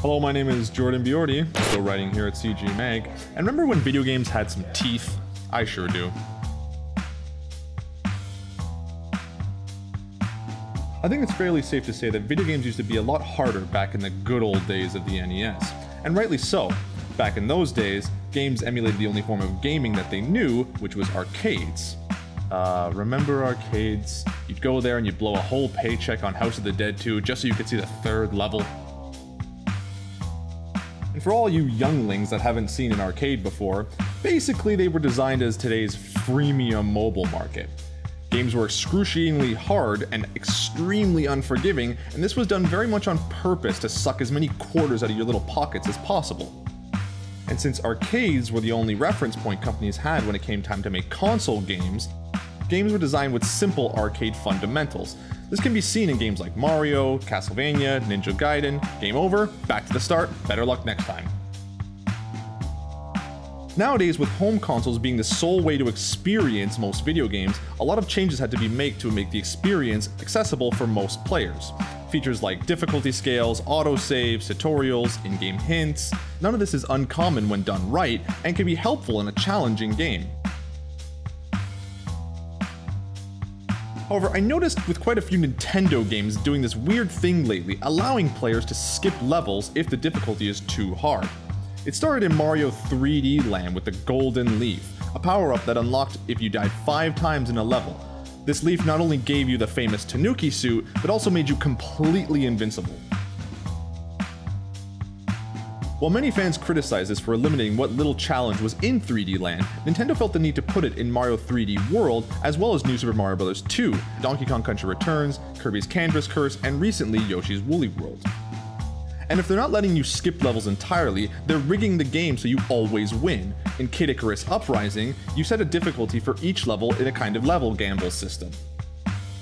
Hello, my name is Jordan Biordi, still writing here at CG Mag, and remember when video games had some teeth? I sure do. I think it's fairly safe to say that video games used to be a lot harder back in the good old days of the NES, and rightly so. Back in those days, games emulated the only form of gaming that they knew, which was arcades. Remember arcades? You'd go there and you'd blow a whole paycheck on House of the Dead 2 just so you could see the third level. And for all you younglings that haven't seen an arcade before, basically they were designed as today's freemium mobile market. Games were excruciatingly hard and extremely unforgiving, and this was done very much on purpose to suck as many quarters out of your little pockets as possible. And since arcades were the only reference point companies had when it came time to make console games, games were designed with simple arcade fundamentals. This can be seen in games like Mario, Castlevania, Ninja Gaiden. Game over, back to the start, better luck next time. Nowadays, with home consoles being the sole way to experience most video games, a lot of changes had to be made to make the experience accessible for most players. Features like difficulty scales, autosaves, tutorials, in-game hints, none of this is uncommon when done right, and can be helpful in a challenging game. However, I noticed with quite a few Nintendo games doing this weird thing lately, allowing players to skip levels if the difficulty is too hard. It started in Mario 3D Land with the Golden Leaf, a power-up that unlocked if you died 5 times in a level. This leaf not only gave you the famous Tanuki suit, but also made you completely invincible. While many fans criticized this for eliminating what little challenge was in 3D Land, Nintendo felt the need to put it in Mario 3D World, as well as New Super Mario Bros. 2, Donkey Kong Country Returns, Kirby's Canvas Curse, and recently Yoshi's Woolly World. And if they're not letting you skip levels entirely, they're rigging the game so you always win. In Kid Icarus Uprising, you set a difficulty for each level in a kind of level gamble system.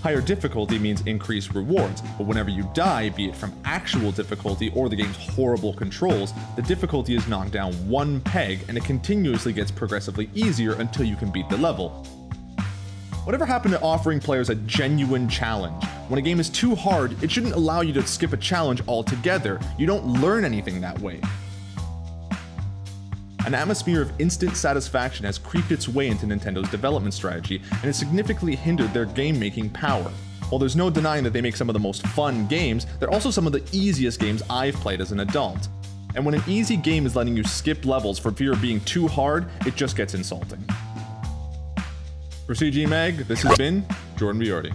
Higher difficulty means increased rewards, but whenever you die, be it from actual difficulty or the game's horrible controls, the difficulty is knocked down 1 peg and it continuously gets progressively easier until you can beat the level. Whatever happened to offering players a genuine challenge? When a game is too hard, it shouldn't allow you to skip a challenge altogether. You don't learn anything that way. An atmosphere of instant satisfaction has creeped its way into Nintendo's development strategy and has significantly hindered their game-making power. While there's no denying that they make some of the most fun games, they're also some of the easiest games I've played as an adult. And when an easy game is letting you skip levels for fear of being too hard, it just gets insulting. For CG Mag, this has been Jordan Biordi.